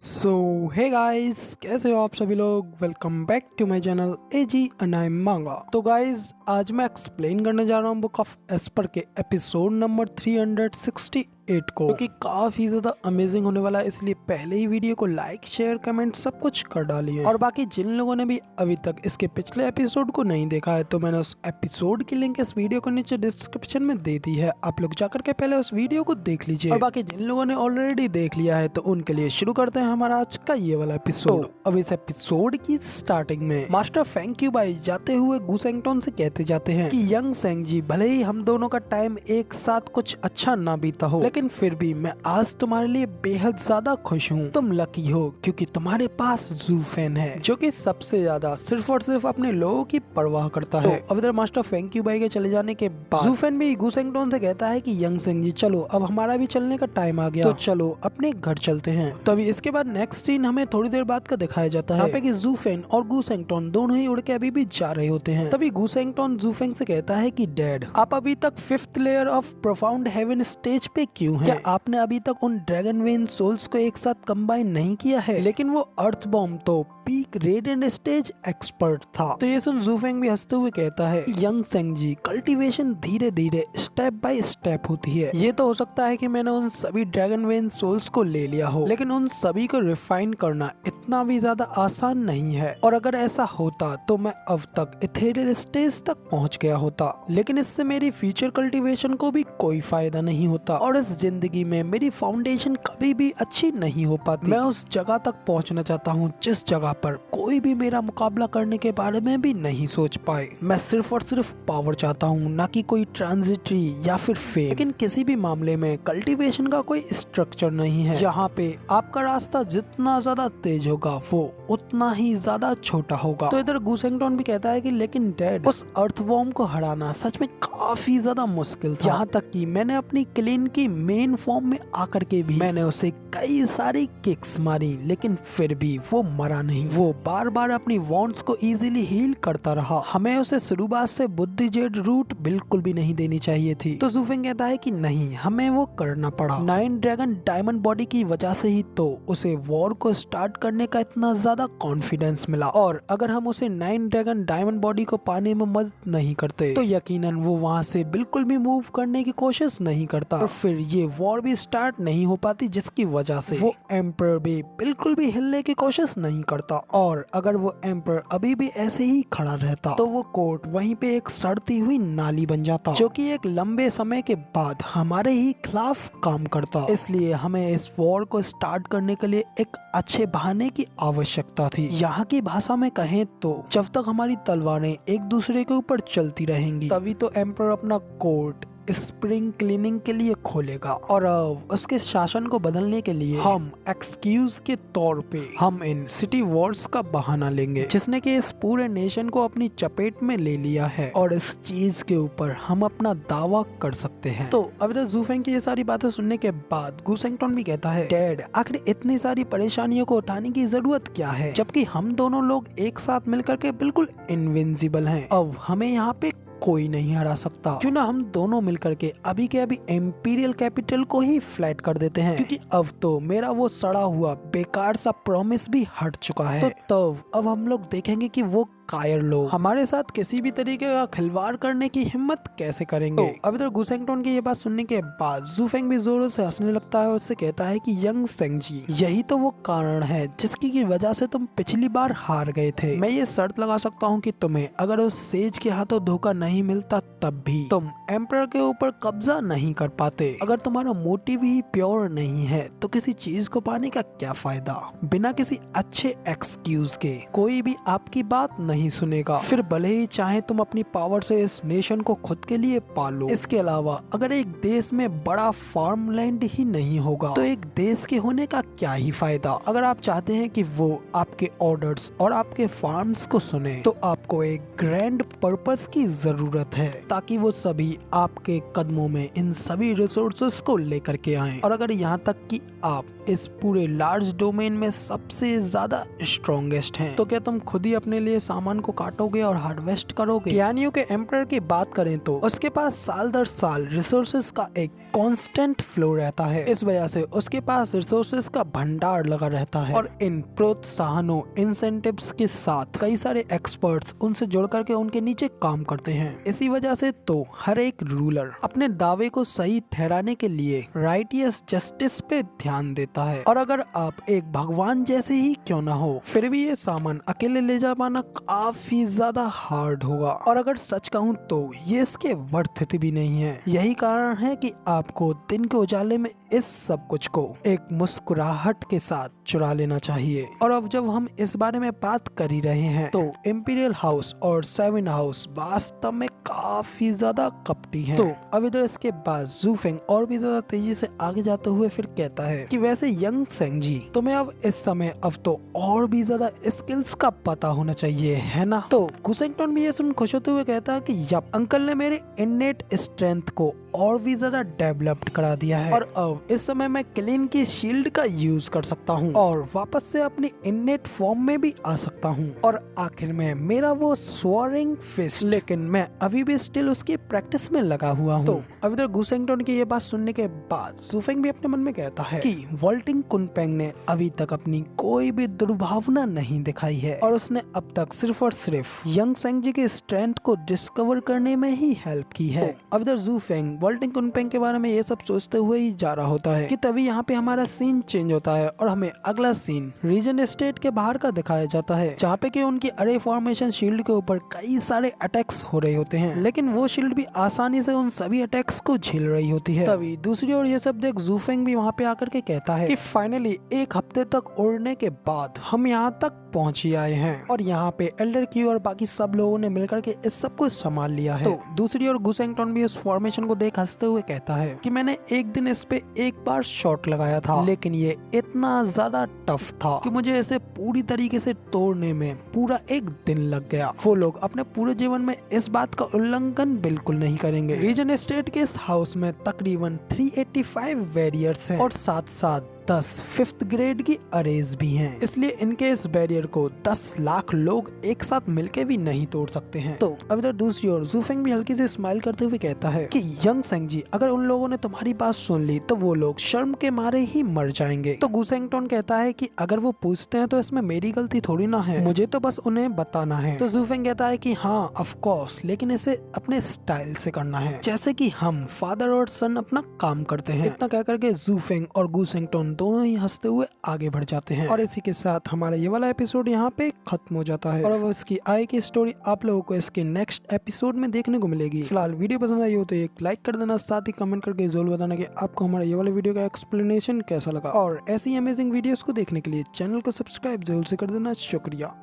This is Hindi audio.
सो हे गाइस, कैसे हो आप सभी लोग। Welcome back to my channel AG and I am Manga. तो गाइस, आज मैं एक्सप्लेन करने जा रहा हूँ बुक ऑफ एस्पर के एपिसोड नंबर 368 को, जो कि काफी ज्यादा अमेजिंग होने वाला है। इसलिए पहले ही वीडियो को लाइक शेयर कमेंट सब कुछ कर डालिए। और बाकी जिन लोगों ने भी अभी तक इसके पिछले एपिसोड को नहीं देखा है, तो मैंने उस एपिसोड की लिंक इस वीडियो को नीचे डिस्क्रिप्शन में दे दी है, आप लोग जाकर के पहले उस वीडियो को देख लीजिए। और बाकी जिन लोगों ने ऑलरेडी देख लिया है, तो उनके लिए शुरू करते हैं हमारा आज का ये वाला एपिसोड। अब इस एपिसोड की स्टार्टिंग में मास्टर फेंग क्यू बाई जाते हुए गुसेंगटोन से कहते जाते हैं कि यंग सेंग जी, भले ही हम दोनों का टाइम एक साथ कुछ अच्छा ना बीता हो, लेकिन फिर भी मैं आज तुम्हारे लिए बेहद ज्यादा खुश हूँ। तुम लकी हो क्योंकि तुम्हारे पास जू फैन है, जो कि सबसे ज्यादा सिर्फ और सिर्फ अपने लोगों की परवाह करता है। अब इधर मास्टर फेंग क्यू बाई के चले जाने के बाद जू फैन भी गुसेंगटोन से कहता है कि यंग सेंग जी, चलो अब हमारा भी चलने का टाइम आ गया, तो चलो अपने घर चलते हैं। तभी इसके बाद नेक्स्ट सीन हमें थोड़ी देर बाद का दिखाया जाता है, यहाँ पे कि जू फैन और गुसेंगटोन दोनों ही उड़ के अभी भी जा रहे होते हैं। तभी गुसेंगटोन जू फैंग से कहता है कि डैड, आप अभी तक 5th layer of profound heaven stage पे क्यों हैं? क्या आपने अभी तक उन ड्रैगन वेन सोल्स को एक साथ कंबाइन नहीं किया है? लेकिन वो अर्थ बॉम्ब तो पीक रेडिएंट स्टेज एक्सपर्ट था। तो ये सुन जू फैंग भी हंसते हुए कहता है, यंग सेंग जी, कल्टीवेशन धीरे धीरे स्टेप बाय स्टेप होती है। ये तो हो सकता है कि मैंने उन सभी ड्रैगन वेन सोल्स को ले लिया हो, लेकिन उन सभी को रिफाइन करना इतना भी ज्यादा आसान नहीं है। और अगर ऐसा होता तो मैं अब तक इथेरियल स्टेज तक पहुंच गया होता, लेकिन इससे मेरी फ्यूचर कल्टीवेशन को भी कोई फायदा नहीं होता, और इस जिंदगी में मेरी फाउंडेशन कभी भी अच्छी नहीं हो पाती। मैं उस जगह तक पहुंचना चाहता हूं जिस जगह पर कोई भी मेरा मुकाबला करने के बारे में भी नहीं सोच पाए। मैं सिर्फ और सिर्फ पावर चाहता हूँ, ना कि कोई ट्रांजिटरी या फिर फेम। लेकिन किसी भी मामले में कल्टीवेशन का कोई स्ट्रक्चर नहीं है। यहाँ पे आपका रास्ता जितना ज्यादा तेज होगा वो उतना ही ज्यादा छोटा होगा। तो इधर गुसेंगटोन भी कहता है कि लेकिन डैड, उस अर्थवॉर्म को हराना सच में काफी ज्यादा मुश्किल था। यहाँ तक कि मैंने अपनी क्लीन की मेन फॉर्म में आकर के भी मैंने उसे कई सारी किक्स मारी, लेकिन फिर भी वो मरा नहीं। वो बार बार अपनी वॉन्ड्स को इजीली हील करता रहा। हमें उसे शुरुआत से बुद्धि जेड रूट बिल्कुल भी नहीं देनी चाहिए थी। तो जू फैंग कहता है कि नहीं, हमें वो करना पड़ा। 9 ड्रैगन डायमंड बॉडी की वजह से ही तो उसे वॉर को स्टार्ट करने का इतना ज्यादा कॉन्फिडेंस मिला, और अगर हम उसे 9 ड्रैगन डायमंड बॉडी को पाने में मदद नहीं करते, तो यकीनन वो वहाँ से बिल्कुल भी मूव करने की कोशिश नहीं करता, और फिर ये वॉर भी स्टार्ट नहीं हो पाती, जिसकी वजह से वो एम्पर भी बिल्कुल भी हिलने की कोशिश नहीं करता। और अगर वो एम्पर अभी भी ऐसे ही खड़ा रहता, तो वो कोर्ट वहीं पे एक सड़ती हुई नाली बन जाता, जो कि एक लंबे समय के बाद हमारे ही खिलाफ काम करता। इसलिए हमें इस वॉर को स्टार्ट करने के लिए एक अच्छे बहाने की आवश्यकता थी। यहाँ की भाषा में कहें तो जब तक हमारी तलवारें एक दूसरे के ऊपर चलती रहेंगी, तभी तो एम्पर अपना कोर्ट स्प्रिंग क्लीनिंग के लिए खोलेगा। और उसके शासन को बदलने के लिए हम एक्सक्यूज के तौर पे हम इन सिटी वॉर्स का बहाना लेंगे, जिसने कि इस पूरे नेशन को अपनी चपेट में ले लिया है, और इस चीज के ऊपर हम अपना दावा कर सकते हैं। तो अब इधर जू फैंग की ये सारी बातें सुनने के बाद गुसेंगटोन भी कहता है, डैड, आखिर इतनी सारी परेशानियों को उठाने की जरूरत क्या है, जबकि हम दोनों लोग एक साथ मिलकर के बिल्कुल इनविंसिबल हैं। अब हमें यहाँ पे कोई नहीं हरा सकता। क्यों ना हम दोनों मिलकर के अभी के अभी एम्पीरियल कैपिटल को ही फ्लैट कर देते हैं, क्योंकि अब तो मेरा वो सड़ा हुआ बेकार सा प्रॉमिस भी हट चुका है। तो तब अब हम लोग देखेंगे कि वो कायर लोग हमारे साथ किसी भी तरीके का खिलवाड़ करने की हिम्मत कैसे करेंगे। तो अब इधर गुसेंगटोन की ये बात सुनने के बाद जू फैंग भी जोरों से हंसने लगता है और उससे कहता है कि यंग सेंग जी, यही तो वो कारण है जिसकी की वजह से तुम पिछली बार हार गए थे। मैं ये शर्त लगा सकता हूँ कि तुम्हें अगर उस सेज के हाथों धोखा नहीं मिलता, तब भी तुम एम्परर के ऊपर कब्जा नहीं कर पाते। अगर तुम्हारा मोटिव ही प्योर नहीं है, तो किसी चीज को पाने का क्या फायदा। बिना किसी अच्छे एक्सक्यूज के कोई भी आपकी बात नहीं सुनेगा, फिर भले ही चाहे तुम अपनी पावर से इस नेशन को खुद के लिए पालो। इसके अलावा अगर एक देश में बड़ा फार्मलैंड ही नहीं होगा, तो एक देश के होने का क्या ही फायदा। अगर आप चाहते हैं कि वो आपके ऑर्डर्स और आपके फार्म्स को सुने, तो आपको एक ग्रैंड पर्पस की जरूरत है, ताकि वो सभी आपके कदमों में इन सभी रिसोर्सेस को लेकर के आएं। और अगर यहाँ तक कि आप इस पूरे लार्ज डोमेन में सबसे ज्यादा स्ट्रॉन्गेस्ट हैं, तो क्या तुम खुद ही अपने लिए सामान को काटोगे और हार्वेस्ट करोगे? ज्ञानियों के एम्परर की बात करें तो उसके पास साल दर साल रिसोर्सेस का एक कांस्टेंट फ्लो रहता है। इस वजह से उसके पास रिसोर्सेज का भंडार लगा रहता है और इन प्रोत्साहनों इंसेंटिव्स के साथ कई सारे एक्सपर्ट्स उनसे जुड़ करके उनके नीचे काम करते हैं। इसी वजह से तो हर एक रूलर अपने दावे को सही ठहराने के लिए राइटियस जस्टिस पे ध्यान देता है। और अगर आप एक भगवान जैसे ही क्यों ना हो, फिर भी ये सामान अकेले ले जा पाना काफी ज्यादा हार्ड होगा। और अगर सच कहूँ तो ये इसके वर्थ इट भी नहीं है। यही कारण है कि आपको दिन के उजाले में इस सब कुछ को एक मुस्कुराहट के साथ चुरा लेना चाहिए। और अब जब हम इस बारे में बात कर ही रहे हैं तो इंपीरियल हाउस और सेवन हाउस वास्तव में काफी ज्यादा कपटी हैं। तो अब इधर इसके बाद जू फेंग और भी ज्यादा तेजी से आगे जाते हुए फिर कहता है कि वैसे यंग सेंग जी, तुम्हें अब इस समय अब तो और भी ज्यादा स्किल्स का पता होना चाहिए, है ना? तो गुसेंगटन भी ये सुन खुश होते हुए कहता है कि यप, अंकल ने मेरे इननेट स्ट्रेंथ को और भी ज्यादा डेवलप्ड करा दिया है और अब इस समय मैं क्लीन की शील्ड का यूज कर सकता हूँ और वापस से अपनी इननेट फॉर्म में भी आ सकता हूँ। और आखिर में मेरा वो स्वॉरिंग फिस्ट, लेकिन मैं अभी भी स्टिल उसकी प्रैक्टिस में लगा हुआ हूँ। तो अब इधर गुसेंगटन की ये बात सुनने के बाद जूफेंग भी अपने मन में कहता है कि वॉल्टिंग कुनपेंग ने अभी तक अपनी कोई भी दुर्भावना नहीं दिखाई है और उसने अब तक सिर्फ और सिर्फ यंग सेंग जी के स्ट्रेंथ को डिस्कवर करने में ही हेल्प की है। अब इधर जूफेंग वॉल्टिंग कुनपेंग के बारे में ये सब सोचते हुए ही जा रहा होता है कि तभी यहाँ पे हमारा सीन चेंज होता है और हमें अगला सीन रीजन स्टेट के बाहर का दिखाया जाता है, जहाँ पे कि उनकी अरे फॉर्मेशन शील्ड के ऊपर कई सारे अटैक्स हो रहे होते हैं, लेकिन वो शील्ड भी आसानी से उन सभी अटैक्स को झेल रही होती है। तभी दूसरी ओर ये सब देख जूफेंग भी वहाँ पे आकर के कहता है कि फाइनली एक हफ्ते तक उड़ने के बाद हम यहाँ तक पहुँच ही आए हैं और यहाँ पे एल्डर क्यू और बाकी सब लोगों ने मिलकर के इस सब को संभाल लिया है। तो दूसरी ओर गुसेंगटन भी इस फॉर्मेशन को देख हंसते हुए कहता है कि मैंने एक दिन इस पे एक बार शॉट लगाया था, लेकिन ये इतना ज्यादा टफ था कि मुझे इसे पूरी तरीके से तोड़ने में पूरा एक दिन लग गया। वो लोग अपने पूरे जीवन में इस बात का उल्लंघन बिल्कुल नहीं करेंगे। रीजन स्टेट के इस हाउस में तकरीबन 385 वैरियर्स हैं और साथ साथ 10 5th ग्रेड की अरेज भी हैं, इसलिए इनके इस बैरियर को 10 लाख लोग एक साथ मिलके भी नहीं तोड़ सकते हैं। तो अब इधर दूसरी ओर जूफेंग भी हल्की से स्माइल करते हुए कहता है कि यंग सेंग जी, अगर उन लोगों ने तुम्हारी बात सुन ली तो वो लोग शर्म के मारे ही मर जाएंगे। तो गुसेंगटन कहता है कि अगर वो पूछते हैं तो इसमें मेरी गलती थोड़ी ना है, मुझे तो बस उन्हें बताना है। तो जूफेंग कहता है कि हाँ ऑफ कोर्स, लेकिन इसे अपने स्टाइल से करना है, जैसे कि हम फादर और सन अपना काम करते हैं। इतना कह करके जूफेंग और गुसेंगटन दोनों ही हंसते हुए आगे बढ़ जाते हैं और इसी के साथ हमारा ये वाला एपिसोड यहाँ पे खत्म हो जाता है। और अब इसकी आगे की स्टोरी आप लोगों को इसके नेक्स्ट एपिसोड में देखने को मिलेगी। फिलहाल वीडियो पसंद आई हो तो एक लाइक कर देना, साथ ही कमेंट करके जरूर बताना कि आपको हमारा ये वाला वीडियो का एक्सप्लेनेशन कैसा लगा। और ऐसी अमेजिंग वीडियोस को देखने के लिए चैनल को सब्सक्राइब जरूर से कर देना। शुक्रिया।